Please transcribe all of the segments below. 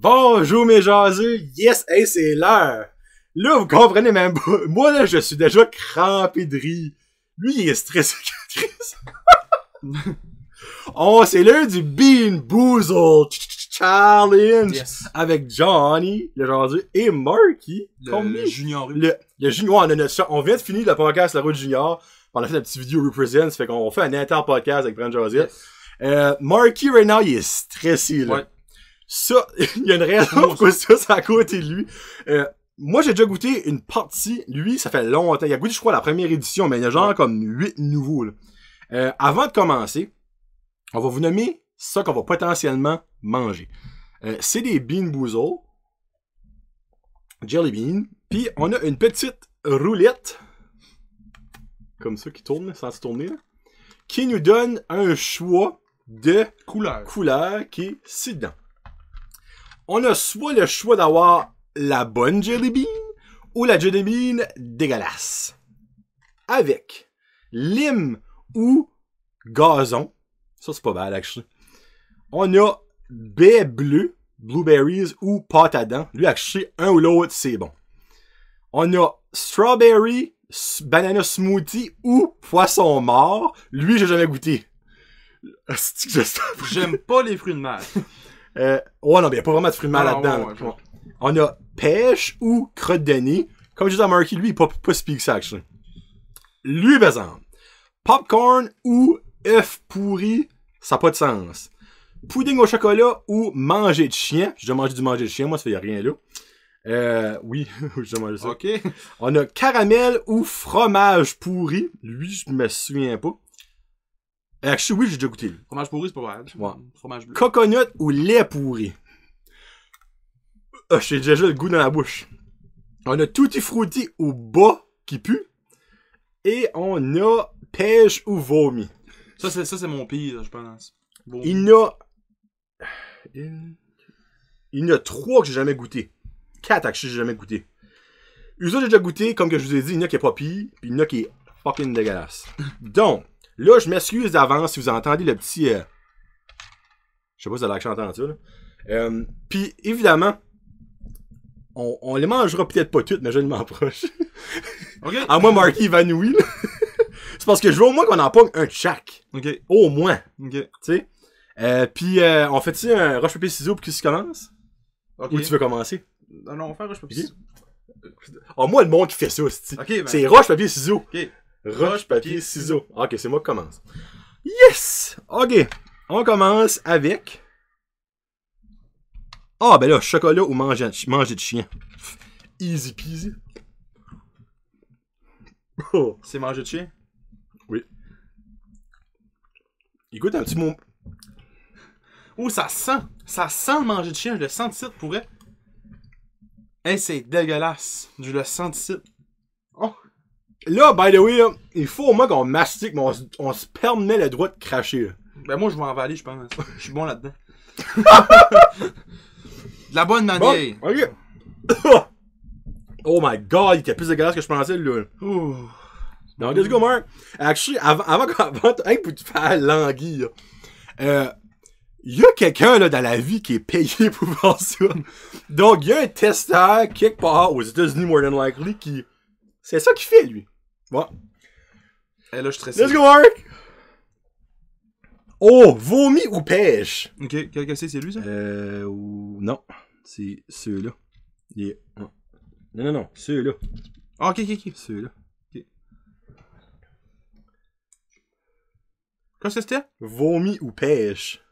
Bonjour mes jaseux, yes, hey, c'est l'heure. Là, vous comprenez même pas. Moi, là, je suis déjà crampé de rire. Lui, il est stressé. Oh, c'est l'heure du Bean Boozled Challenge. Yes. Avec Johnny, le jaseux, et Marky. Le junior. Le junior, on vient de finir le podcast La Route Junior. On a fait la petite vidéo Represents, fait qu'on fait un inter-podcast avec Brent Josette. Yes. Marky, right now, il est stressé, là. Ouais. Ça, il y a une raison pourquoi ça, c'est à côté de lui. Moi, j'ai déjà goûté une partie. Lui, ça fait longtemps. Il a goûté, je crois, la première édition, mais il y a genre comme 8 nouveaux, là. Avant de commencer, on va vous nommer ça qu'on va potentiellement manger. C'est des Bean Boozled. Jelly Bean. Puis, on a une petite roulette. Comme ça, qui tourne, sans se tourner, là. Qui nous donne un choix de couleur qui est ci dedans. On a soit le choix d'avoir la bonne Jelly Bean ou la Jelly Bean dégueulasse. Avec lime ou gazon. Ça, c'est pas mal, actually. On a baie bleue, blueberries ou pâte à dents. Lui, actually, un ou l'autre, c'est bon. On a strawberry, banana smoothie ou poisson mort. Lui, j'ai jamais goûté. J'aime pas les fruits de mer. Ouais, non, mais y a pas vraiment de fruits de mer là-dedans. Ouais. On a pêche ou crotte de nez. Comme je disais à Marky, lui, il est pas speak ça, actually. Lui, par exemple, popcorn ou œuf pourri, ça n'a pas de sens. Pudding au chocolat ou manger de chien. J'ai déjà mangé du manger de chien, moi, ça fait rien là. Oui, j'ai déjà mangé ça. Ok. On a caramel ou fromage pourri. Lui, je me souviens pas. Actually, oui, j'ai déjà goûté. Lui. Fromage pourri, c'est pas mal. Ouais. Fromage bleu. Coconut ou lait pourri. J'ai déjà le goût dans la bouche. On a tutti frutti ou bas qui pue. Et on a pêche ou vomi. Ça, c'est mon pire, je pense. Bon. Il y en a 3 que j'ai jamais goûté. 4 que j'ai jamais goûté. Eux autres, j'ai déjà goûté, comme que je vous ai dit, il y en a qui est pas pire, puis il y en a qui est fucking dégueulasse. Donc, là, je m'excuse d'avance si vous entendez le petit... Je sais pas si vous avez l'accent entendre ça, là. Puis, évidemment, on les mangera peut-être pas toutes, mais je m'en proche. Ok. À moi, Marky évanoui, là. C'est parce que je veux au moins qu'on en pogne un de chaque. Ok. Au moins. Ok. Tu sais. Puis, on fait-tu un roche, papier, ciseaux pour qu'il se commence? Ok. Ou tu veux commencer? Non, on va faire roche, papier, ciseaux. Oh, moi, le monde qui fait ça, c'est Ok, ben. c'est roche, papier, ciseaux. Ok. Roche, papier, ciseaux. Ok, c'est moi qui commence. Yes! Ok. On commence avec... Ah, ben là, chocolat ou manger de chien. Easy peasy. Oh. C'est manger de chien? Oui. Écoute, un petit mot... Oh, ça sent! Ça sent le manger de chien, je le sens d'ici, pour vrai. Hey, c'est dégueulasse. Je le sens d'ici. Oh! Là, by the way, là, il faut au moins qu'on mastique, mais on se permet le droit de cracher, là. Ben, moi, je vais en avaler, je pense. Je suis bon là-dedans. De la bonne manière. Bon, ok. Oh my god, il était plus dégueulasse que je pensais, là. Ouh. Donc, let's go, Mark. Actually, avant pour te faire languir, y a quelqu'un, là, dans la vie qui est payé pour faire ça. Donc, y a un testeur, quelque part, aux États-Unis, more than likely, qui... C'est ça qu'il fait, lui. Bon. Et là, je suis stressé. Let's go, Mark. Oh, vomi ou pêche? Ok, quel que c'est lui, ça? Non. C'est ceux-là. Yeah. Non. Ceux-là. Ah, ok. Ceux-là. Ok. Qu'est-ce que c'était? Vomi ou pêche?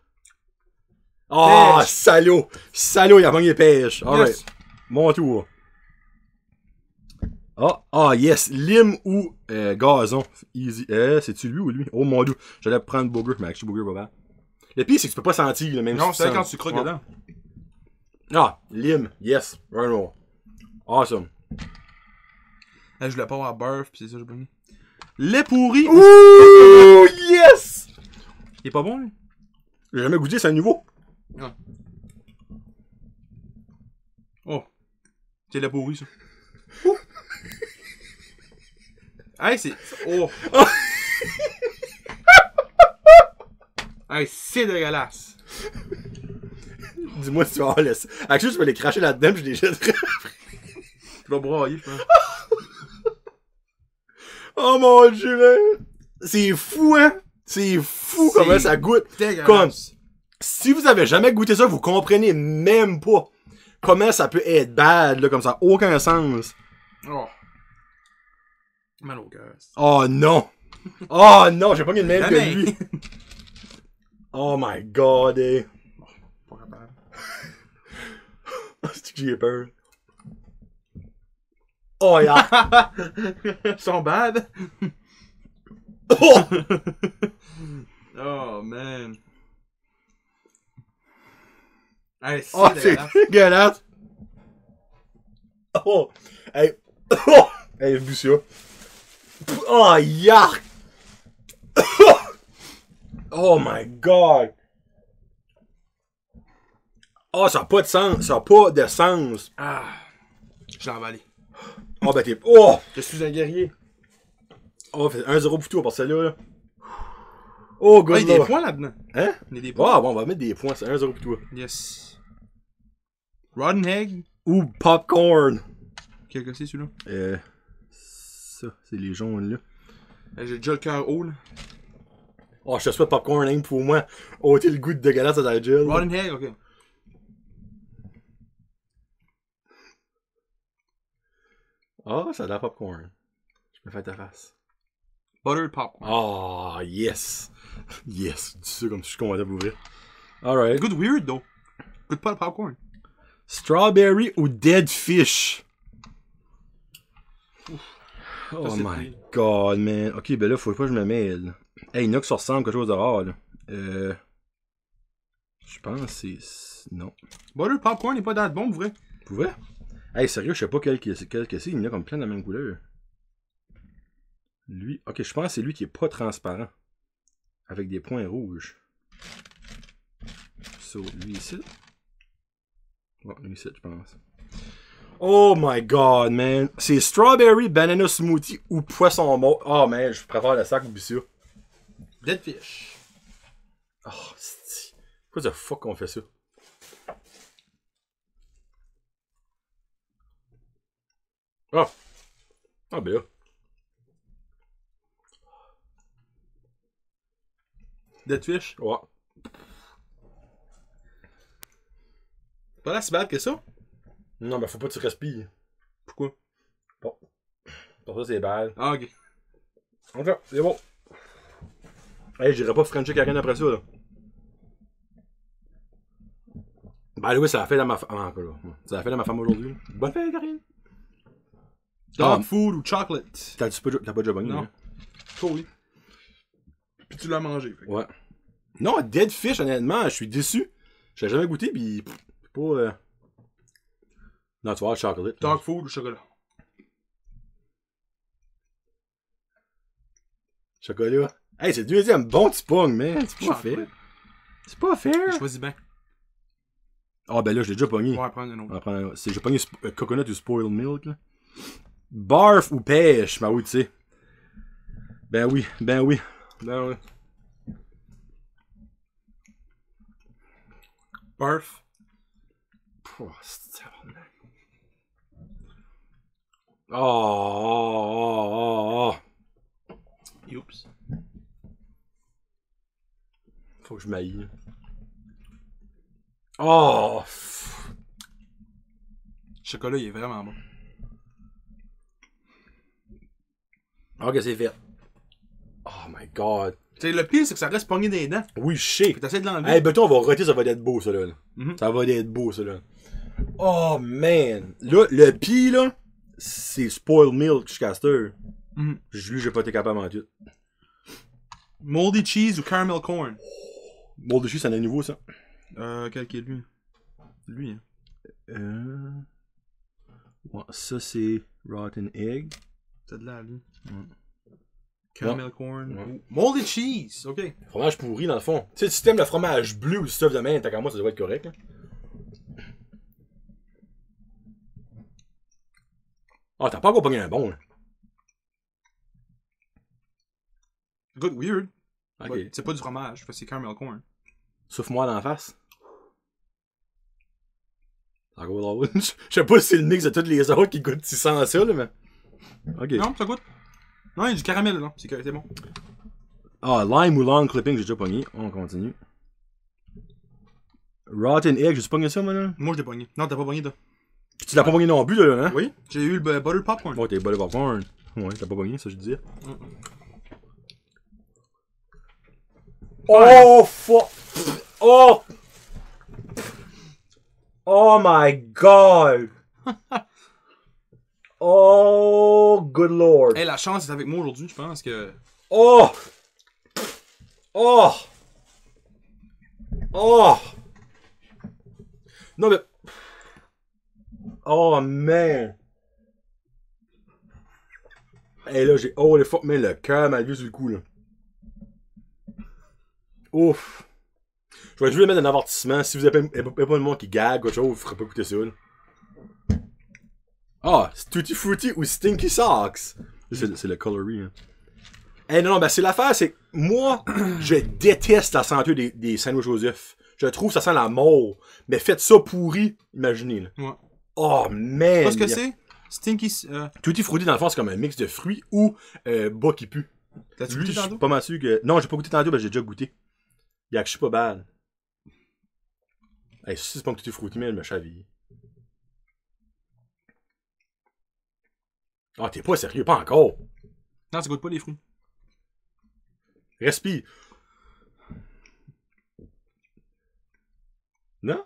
Oh, salaud! Salaud, il a pogné pêche. Alright. Yes. Mon tour. Ah, yes. Lime ou gazon. Easy. C'est-tu lui ou lui? Oh mon dieu. J'allais prendre Booger, mais actually Booger va bien. Le pire, c'est que tu peux pas sentir, là, même Non, si c'est tu quand sens. tu croques dedans. Ah, lime. Yes. Right on. Awesome. Je voulais pas avoir beurre, pis c'est ça, j'ai pas mis. Lait pourri! Ouh, yes! Il est pas bon, lui? J'ai jamais goûté, c'est un nouveau. Ah. Oh. C'est lait pourri, ça. Hey, c'est... Oh! Hey, c'est dégueulasse! Dis-moi si tu vas avoir le... Actually, je vais les cracher là-dedans pis je les jetterai. Tu vas brailler, je pense. Oh mon dieu, man! C'est fou, hein? C'est fou comment ça goûte. Comme, si vous avez jamais goûté ça, vous comprenez même pas comment ça peut être bad, là, comme ça. Aucun sens. Oh. Mal au cœur. Oh non! Oh non, j'ai pas mis le même que lui. Oh my god, eh. Pas capable. C'est que j'ai peur. Oh, yeah! Ils sont bad. Oh! Oh, man. Hey, Oh, c'est dégueulasse! Oh! Hey! Oh! Hey, vu ça. Oh, yark! Oh my god! Oh, ça a pas de sens! Ça a pas de sens! Ah! Je l'ai emballé. Oh, ben t'es... Oh! Je suis un guerrier. Oh, fait 1-0 pour toi pour celle-là, là. Oh, Ah, il y a god, des points là-dedans. Hein? Il y a des points. Ah, bon, on va mettre des points, c'est 1-0 pour toi. Yes. Rotten Egg. Ou popcorn. Quel que c'est celui-là? Ça, c'est les jaunes, là. J'ai déjà le cœur haut, là. Oh, je te souhaite popcorn, hein, pour moi. Oh, t'es le goût de dégueulasse à ta gel. Rotten Egg, ok. Ah, ça a l'air popcorn. Je me fais ta face. Buttered popcorn. Ah, yes. Yes. Dis ça comme si je suis content pour ouvrir. Alright. Good weird, though. Goûte pas le popcorn. Strawberry ou dead fish? Oh Ça, my god, man. Ok, ben là, faut pas que je me mêle. Hey, il y en a qui se ressemblent à quelque chose de rare, là. Je pense que c'est... Non. Buttered popcorn n'est pas dans le bon, pour vrai. Pour vrai? Hey, sérieux, je sais pas quel que c'est. Il y en a comme plein de la même couleur. Lui... Ok, je pense que c'est lui qui est pas transparent. Avec des points rouges. So, lui ici. Ouais, lui ici, je pense. Oh my god, man. C'est strawberry banana smoothie ou poisson mort. Oh man, je préfère le sac ou ça. Dead fish. Oh, c'est... Quoi the fuck on fait ça? Ah! Ah ben là. Dead fish. Ouais. Pas là si bad que ça. Non, mais faut pas que tu respires. Pourquoi? Bon. Pour ça, c'est bad. Ah, ok. Ok, c'est bon. Hey, j'irai pas Frencher Karen après ça, là. Ben oui, ça a fait dans ma femme. Ah, là. Ça a fait dans ma femme aujourd'hui. Bonne fête, Karine. Dog food ou chocolate? T'as pas déjà pogné, Non. hein? Toi, oui. Puis tu l'as mangé. Fait. Ouais. Non, Dead Fish, honnêtement, je suis déçu. J'ai jamais goûté, pis c'est pas... Non, tu vas avoir le chocolat. Dog food ou chocolat? Chocolat. Hey, c'est le deuxième bon petit pong, man. C'est pas fair. C'est pas fair. Je choisis bien. Ah, ben là, je l'ai déjà pogné. On va prendre un autre. On va prendre... J'ai pogné coconut ou spoiled milk, là. Barf ou pêche? Ben oui, tu sais. Ben oui, ben oui. Ben oui. Barf. Oh, c'est... Oh. Oups. Faut que je m'aille. Oh. Le chocolat, il est vraiment bon. Ok, c'est fait. Oh my god. T'sais, le pire, c'est que ça reste pogné des dents. Oui, je sais. Puis t'essaies de l'enlever. Hey, ben toi, on va roter, ça va être beau, ça, là. Mm-hmm. Ça va être beau, ça, là. Oh, man. Là, le pire, là, c'est spoiled milk jusqu'à cette heure. Mm-hmm. Lui, j'ai pas été capable en tout. Moldy cheese ou caramel corn? Bon, dessus, c'est un nouveau, ça. Quel qui est lui? Lui, hein. Ouais, ça, c'est rotten egg. C'est de là, lui. Mm. Caramel corn. Ouais. Moldy cheese, ok. Fromage pourri, dans le fond. Tu sais, si t'aimes le fromage bleu ou le stuff de même, t'as qu'à moi, ça doit être correct, là. Ah, t'as pas encore pogné un bon, là. Good weird. Ok. Ouais, c'est pas du fromage, c'est caramel corn. Souffle-moi dans la face. Encore drôle. Je sais pas si c'est le mix de toutes les autres qui goûtent 600 à ça, là, mais. Ok. Non, ça goûte. Non, il y a du caramel, non. C'est bon. Ah, lime ou long clipping, j'ai déjà pogné. On continue. Rotten egg, j'ai-tu pogné ça, moi, là? Moi, je l'ai pogné. Non, t'as pas pogné, toi. Puis tu l'as pas pogné non plus, là, hein? Oui. J'ai eu le butter popcorn. Ouais, t'es butter popcorn. Ouais, t'as pas pogné, ça, je disais. Oh, fuck! Oh! Oh my god! Oh, good lord! Hey, la chance est avec moi aujourd'hui, je pense que. Oh! Oh! Oh! Non, mais. Oh, man! Hey, là, j'ai. Oh, les fuck, mais le cœur m'a vu sur le coup, là. Ouf! Je vais juste le mettre un avertissement. Si vous avez pas de monde qui gag ou autre chose, vous ferez pas écouter ça, là. Ah, c'est Tutti Frutti ou Stinky Socks. C'est le coloris, hein. Eh non, ben c'est l'affaire, c'est que moi, je déteste la santé des sandwichs aux œufs. Je trouve que ça sent la mort. Mais faites ça pourri, imaginez, là. Ouais. Oh, man! Qu'est-ce que c'est? Stinky. Tutti Frutti, dans le fond, c'est comme un mix de fruits ou bas qui pue. T'as-tu Lui, goûté je suis tantôt? pas mal sûr que... Non, j'ai pas goûté tantôt, ben j'ai déjà goûté. Y'a que je suis pas bad. Hey, si c'est pas un Tutti Frutti, mais elle me chaville. Ah, t'es pas sérieux, pas encore. Non, ça goûte pas les fruits. Respire. Non?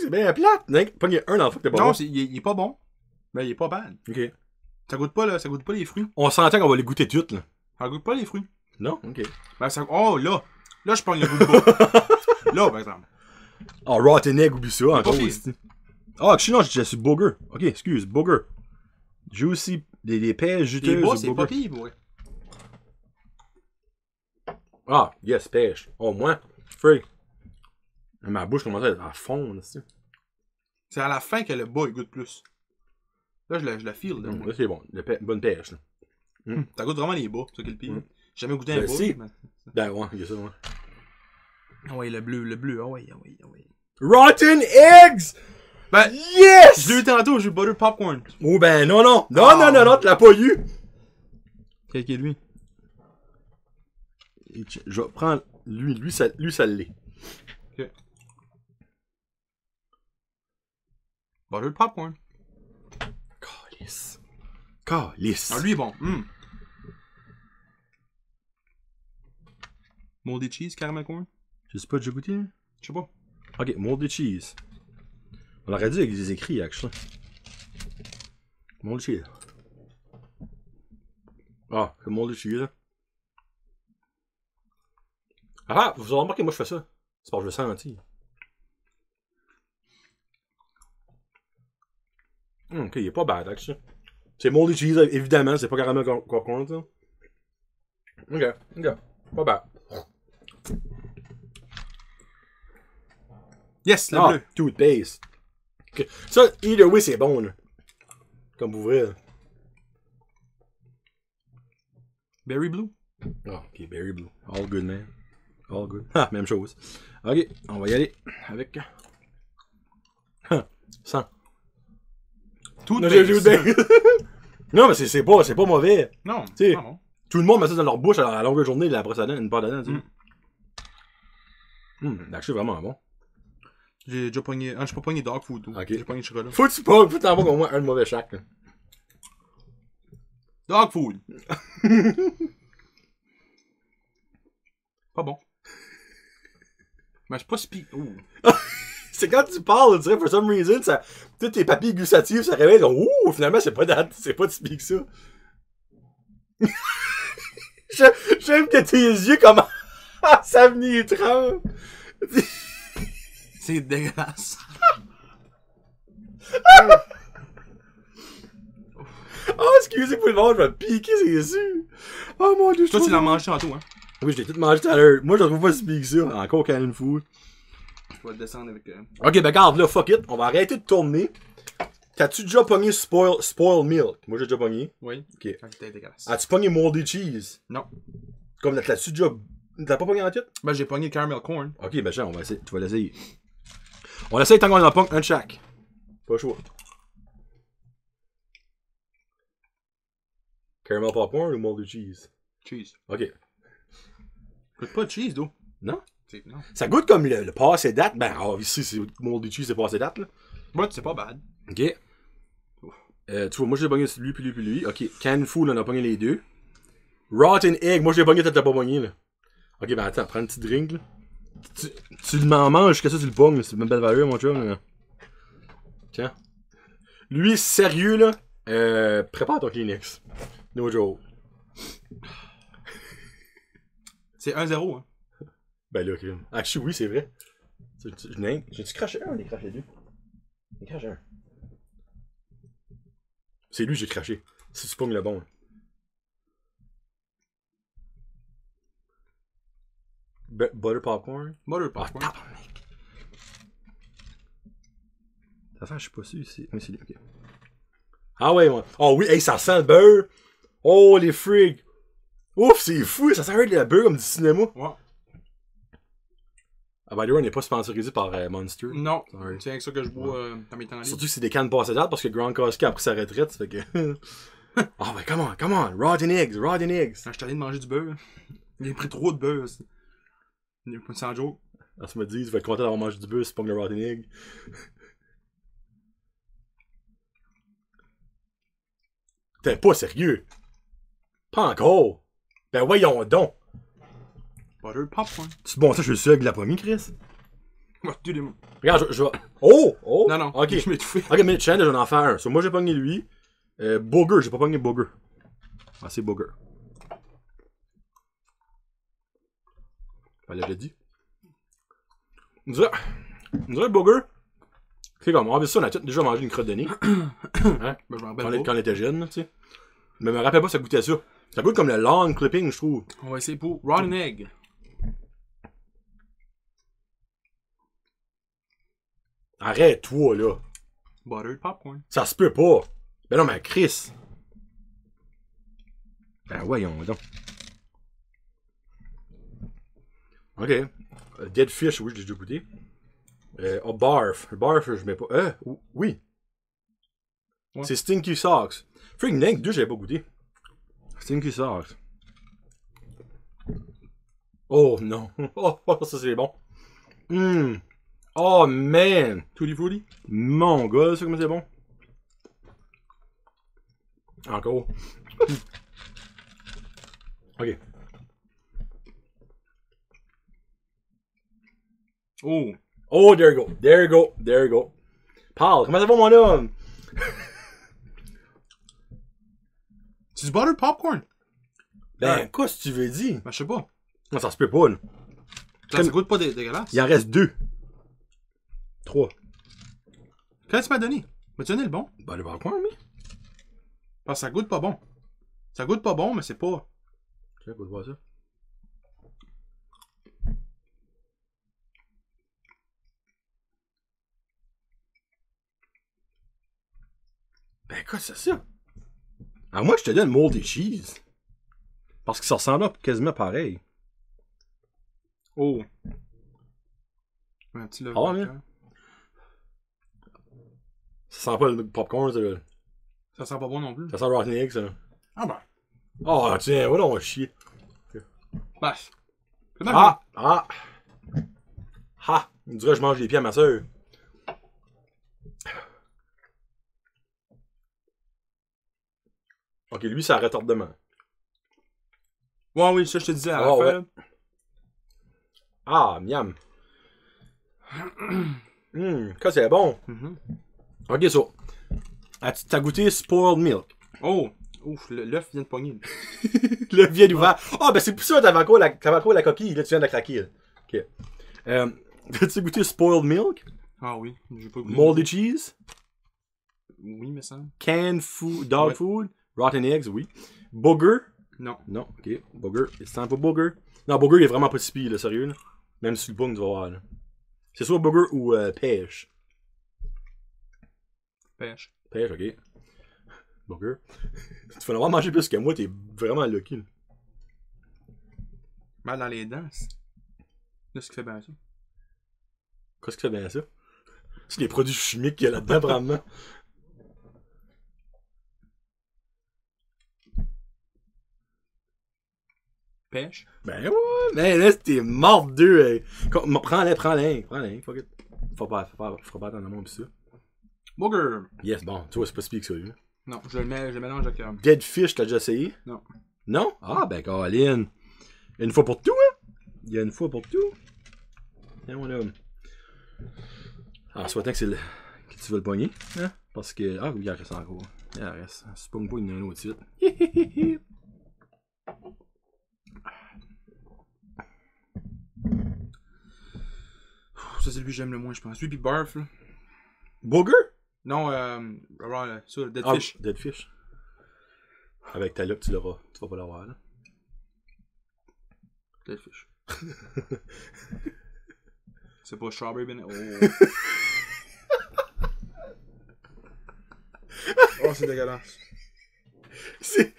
C'est bien plate. Pas qu'il y a un enfant que t'es pas Non, bon. il est pas bon. Mais il est pas bad. Ok. Ça goûte pas, là, ça goûte pas les fruits. On s'entend qu'on va les goûter toutes, là. Ça goûte pas les fruits. Non? Ok. Ben, ça. Oh, là! Là, je prends le goût de bas. Là, par exemple. Ah, Rotten Egg, oublie ça, encore pire. aussi. Ah, je suis Booger. Ok, excuse, Booger. Juicy, des pêches juteuses. Les bas, au c'est Booger. pas pire, ouais. Ah, yes, pêche. Oh, moi. Free. Ma bouche commence à fondre, tu sais. C'est à la fin que le bas, il goûte plus. Là, je le feel, là. Là, c'est bon. Bonne pêche, là. Ça goûte vraiment les bas, c'est ça qui est le pire. J'ai jamais goûté un Ben, bas. si. Mais... Ben, ouais, il y a ça, ouais. Ah ouais, le bleu, ah ouais, ah ouais, ah ouais. Rotten Eggs! Ben, Yes! je l'ai eu tantôt, j'ai eu butter popcorn. Oh, ben, non, non. Non, tu l'as pas eu. Quel qui est lui? Je vais prendre lui, ça l'est. Ok. Butter popcorn. Calice. Calice. Ah, lui est bon. Moldy cheese, caramel corn? Je sais pas, j'ai goûté. Je sais pas. Ok, moldy cheese. On l'aurait dit avec des écrits, actually. Moldy cheese. Ah, c'est moldy cheese, là. Ah, vous avez remarqué, moi je fais ça. C'est parce que je le sentis. Ok, il est pas bad, actually. C'est moldy cheese, évidemment, c'est pas caramel corn, ça. Ok, pas bad. Yes, le bleu. Toothpaste. Okay. Ça, either way, c'est bon, là. Comme vous voulez. Là. Berry blue. Ah, ok, berry blue. All good, man. All good. Ah, même chose. Ok, on va y aller avec. 100. Tout Non, j'ai Non, mais c'est pas mauvais. Non, c'est pas bon. Tout le monde met ça dans leur bouche à la longue journée, la brosse à dents, une part de dents, tu sais. C'est vraiment bon. J'ai déjà pogné. Ah, j'ai pas pogné dog food. Ok. J'ai pogné chocolat. Faut t'en avoir au moins un de mauvais chaque. Là. Dog food. Pas bon. Mais c'est pas speak. C'est quand tu parles, tu sais, for some reason, ça, tous tes papilles gustatives se réveillent comme ouh, finalement, c'est pas de speak ça. J'aime que tes yeux commencent à s'avenir trempe. C'est dégueulasse. Oh, excusez pour le monde, je vais me piquer ses yeux. Oh mon dieu, je Toi, tu trouve l'as bon. mangé tantôt, hein? Oui, je l'ai tout mangé tout à l'heure. Moi, je le trouve pas si big que ça. Encore canine food. Je vais le descendre avec. Ok, ben garde là, fuck it. On va arrêter de tourner. T'as-tu déjà pogné spoil milk? Moi, j'ai déjà pogné. Oui. Ok. Ah, c'était dégueulasse. As-tu pogné moldy cheese? Non. Comme l'as-tu déjà. T'as pas pogné en tête? Ben, j'ai pogné caramel corn. Ok, ben on va essayer. Tu vas l'essayer. On essaye tant qu'on en pogne un de chaque. Pas chaud. Caramel popcorn ou moldy cheese? Cheese. Ok. Goûte pas de cheese, d'eau. Non? Non. Ça goûte comme le passé date. Ben, ici, c'est moldy cheese, c'est passé date, là. Ouais, c'est pas bad. Ok. Tu vois, moi j'ai pogné lui puis lui puis lui. Ok, Canned Food, on a pogné les deux. Rotten Egg, moi j'ai pogné, t'as pas pogné là. Ok, ben attends, prends un petit drink là. Tu m'en manges jusqu'à ça, tu le pognes, c'est une belle valeur mon chum là. Tiens. Lui, sérieux là, prépare ton Kleenex. No joke. C'est 1-0, hein. Ben là, ok. Actually, oui, c'est vrai. J'ai-tu craché un ou j'ai craché deux? J'ai craché un. C'est lui que j'ai craché. Si tu pognes le bon. Butter popcorn? Butter popcorn. Ah, tabarnak. Ça fait, je sais pas si c'est. Oui, c'est lui, ok. Ah ouais, ouais. Oh oui, hey, ça sent le beurre. Oh, les frigs. Ouf, c'est fou, ça sent le beurre comme du cinéma. Ouais. Ah, by the way, on n'est pas sponsorisé par Monster. Non. Sorry. C'est avec ça que je bois dans mes temps libres. Surtout que c'est des cannes passées date parce que Grand Cosca a pris sa retraite, ça fait que. Ah, ben, come on, rotten eggs. Quand je suis allé de manger du beurre, j'ai pris trop de beurre. Il pas sans joke. Alors, tu me dis, tu vas être content d'avoir mangé du beurre si tu pognes le rotten egg. T'es pas sérieux? Pas encore? Ben voyons donc! Butter popcorn. C'est bon, ça, je suis le seul de la pomme, Chris? Ouais, tous les mots. Regarde, je vais. Oh! Oh! Non, Ok. je m'étouffais. Ok, mais tiens, j'en ai en faire un. So, moi, j'ai pogné lui. Booger, j'ai pas pogné Booger. Ah, c'est Booger. Elle l'a dit. On dirait Booger. C'est comme, on a ça, on a déjà mangé une crotte de nez. Hein? Ben, je m'en rappelle Quand on était jeune, tu sais. Mais je me rappelle pas, ça goûtait ça. Ça goûte comme le long clipping, je trouve. On va essayer pour rotten egg. Arrête-toi, là. Butter popcorn. Ça se peut pas. Ben non, mais Chris. Ben voyons donc. Ok. Dead Fish, oui, je l'ai déjà goûté. Oh, Barf. Barf, je mets pas. Oui. Ouais. C'est Stinky Socks. Freak Nank 2, j'avais pas goûté. Stinky Socks. Oh non. Oh, ça c'est bon. Oh man. Tutti frutti. Mon gars, ça comment c'est bon. Encore. Ok. Oh. Oh, there you go. Paul, comment ça va mon homme? C'est du butter popcorn. Ben, quoi si tu veux dire? Ben, je sais pas. Non, ça se peut pas, là. Ça goûte pas dégueulasse. Il en reste 2. 3. Quand tu m'as donné? M'as-tu donné le bon? Ben, le popcorn, mais. Parce que ça goûte pas bon. Ça goûte pas bon, mais c'est pas. Tiens, faut voir ça. Ben, quoi, c'est ça? Alors, moi, je te donne moldy cheese. Parce que ça ressemble quasiment pareil. Oh. Un petit love. Ah, mais. Ça sent pas le popcorn, ça. Ça sent pas bon non plus. Ça sent rotten egg, ça. Ah ben. Oh, tiens, voilà, on va chier. Bah. Ah! Il me dirait que je mange les pieds à ma soeur. Ok, lui, c'est un retardement. Ouais, oui, ça je te disais à la fin. Ouais. Ah, miam. Quoi, c'est bon. Ok, so. T'as goûté Spoiled Milk. Oh! Ouf, l'œuf vient de pogner. Le vient d'ouvert. Ah, ben c'est pour ça que t'avais encore la coquille. Là, tu viens de la craquer. Là. Ok. T'as-tu goûté Spoiled Milk? Ah oui, j'ai pas goûté. Moldy cheese? Oui, mais ça. Canned food, dog food? Rotten eggs, oui. Booger? Non. Non, ok. Booger. C'est un peu Booger. Non, Booger, il est vraiment pas si pire, là, sérieux. Là. Même si le pong, tu vas voir. Là. C'est soit Booger ou pêche. Pêche. Pêche, ok. Booger. Tu vas en avoir mangé plus que moi, t'es vraiment lucky. Là. Mal dans les dents. Là, ce qui fait bien ça. Qu'est-ce que fait bien ça? C'est les produits chimiques qu'il y a là-dedans, vraiment. Pêche. Ben ouais, mais là, t'es mort de deux. Prends-les. Fuck it. Faut pas attendre un moment pis ça. Booger. Yes, bon, tu vois, c'est pas si pire que ça, lui. Non, je le mélange avec... Dead Fish, t'as déjà essayé? Non. Non? Ah, ben, Caroline. Il y a une fois pour tout, hein? Il y a une fois pour tout. Tiens, mon homme. Ah, souhaitant que c'est le... que tu veux le pogner, hein? Parce que... Ah, oui, il en reste encore. Il en reste. C'est pas une y en a un autre suite. Ça, c'est lui que j'aime le moins, je pense. Lui, pis Barf, là. Booger? Non, ça, Dead Fish. Dead Fish. Avec ta look, tu l'auras. Tu vas pas l'avoir, là. Dead Fish. C'est pas Strawberry Banana. Oh. Oh, c'est dégueulasse. C'est...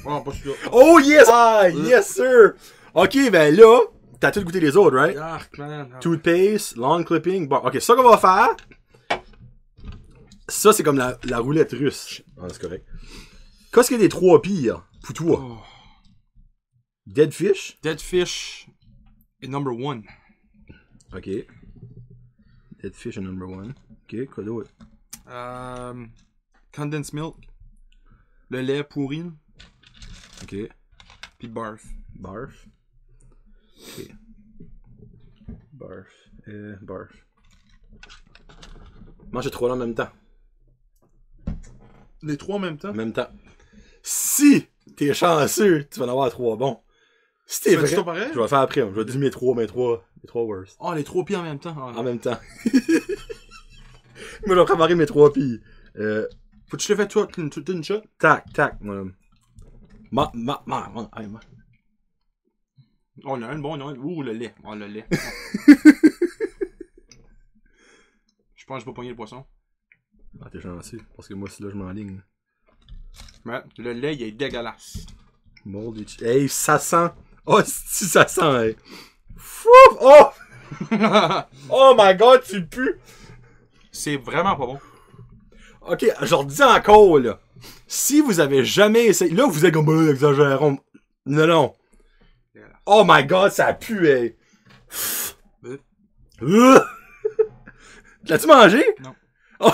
Oh, pas celui-là. Oh, yes! Ah, yes, sir! Ok, ben là, t'as tout goûté les autres, right? Ah, man. Toothpaste, long clipping. Bon, ok, ça qu'on va faire. Ça, c'est comme la roulette russe. Ah, c'est correct. Qu'est-ce qu'il y a des trois pires pour toi? Oh. Dead Fish? Dead Fish est number one. Ok. Dead Fish est number one. Ok, quoi d'autre? Condensed milk. Le lait pourri. Ok. Puis barf. Barf. Ok. Barf. Barf. Mange les trois là en même temps. Les trois en même temps? En même temps. Si t'es chanceux, tu vas en avoir trois bons. Si t'es vrai, je vais le faire après. Je vais dire mes trois worst. Oh, les trois pieds en même temps. Oh, en même temps. Moi, je vais préparer mes trois pieds. Faut que tu le fais toi, toute une shot? Tac, mon homme. Oh, il y en a un bon, il y en a un. Ouh, le lait. Oh, le lait. Je pense que je vais pas pogner le poisson. Ah, t'es chanceux, parce que moi, c'est là je m'enligne. Ouais, le lait, il est dégueulasse. Moldy. Hey, ça sent. Oh, si ça sent, hey. Fouf! Oh! Oh my god, tu pues! C'est vraiment pas bon. Ok, je leur dis encore, là. Si vous avez jamais essayé. Là, vous êtes comme, bah, exagérons. Non. Oh my god, ça pue, hey. L'as-tu mangé? Non. Oh.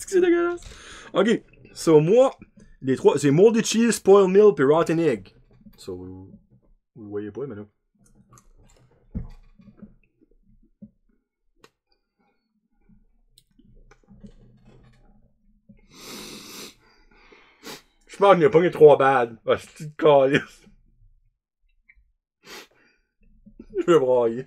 C'est dégueulasse. Ok, so moi, les trois, c'est moldy cheese, spoiled milk et rotten egg. So, vous voyez pas, mais là. Je pense qu'il n'y a pas eu trois bad. Ah, c'est une calice. Je vais brailler.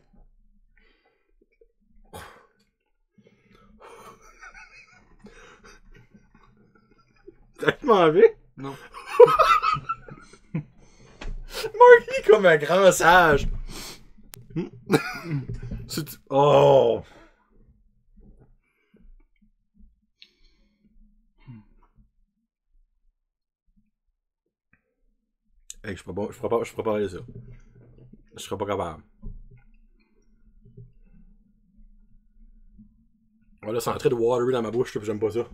T'as mangé? Non. Marky comme un grand sage. Oh! Hey, je préparais ça. Je serais pas capable. Voilà, c'est en train de watery dans ma bouche, puis j'aime pas ça.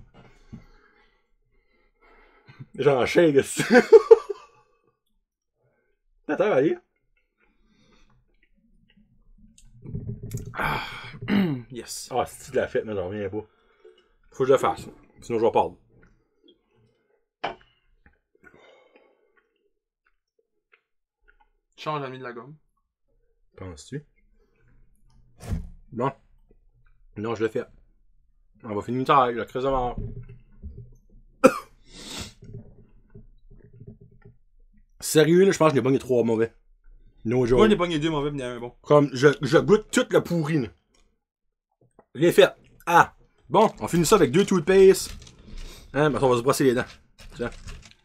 Genre shake. T'attends, allez. Ah. Yes. Ah, c'est de la fête, mais j'en reviens pas. Faut que je le fasse. Sinon, je vais perdre. Change l'ami de la gomme. Penses-tu? Bon. Non, je le fais. On va finir une taille, la crise de mort. Sérieux, là, je pense que j'ai pogné 3 mauvais. No joke. Moi, j'ai pogné 2 mauvais, mais il y en a un bon. Comme, je goûte toute la pourrine. Je l'ai fait. Ah! Bon, on finit ça avec 2 toothpaste. Hein, mais on va se brosser les dents. Tiens.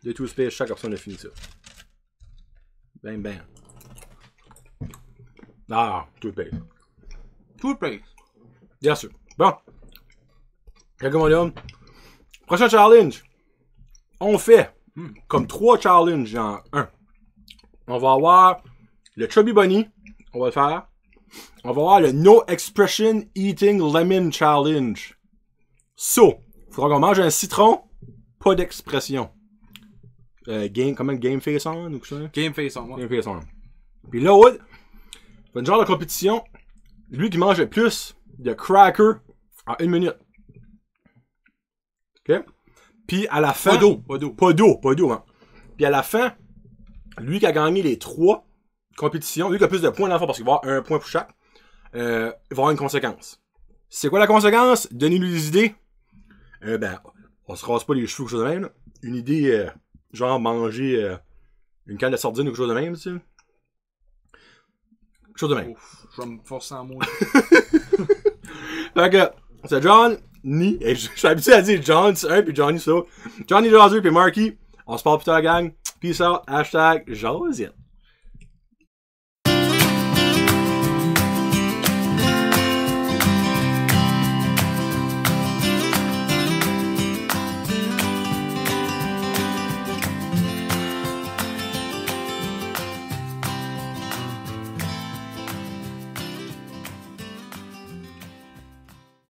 2 toothpaste, chaque personne a fini ça. Ben. Ah, toothpaste. Toothpaste. Bien sûr. Bon. Recommandons. Prochain challenge. On fait comme 3 challenges en 1. On va avoir le Chubby Bunny on va le faire. On va voir le No Expression Eating Lemon Challenge. So, il faudra qu'on mange un citron, pas d'expression. Comment Game Face On ou quoi ça? Game Face On, Game Face On. Puis là, ouais, c'est une genre de compétition. Lui qui mange le plus de crackers en 1 minute. OK? Puis à la fin. Pas d'eau, hein. Puis à la fin, lui qui a gagné les 3 compétitions, lui qui a plus de points dans le fond parce qu'il va avoir 1 point pour chaque, il va avoir une conséquence. C'est quoi la conséquence? Donnez-nous des idées. On se rase pas les cheveux ou quelque chose de même. Là. Une idée, genre manger une canne de sardines ou quelque chose de même, tu sais. Quelque chose de même. Ouf, je vais me forcer en mouille. Fait que, c'est John, et je suis habitué à dire John, c'est un, puis Johnny, ça. Johnny Jazu, puis Marky. On se parle plus tard, gang. Peace out, hashtag Josette.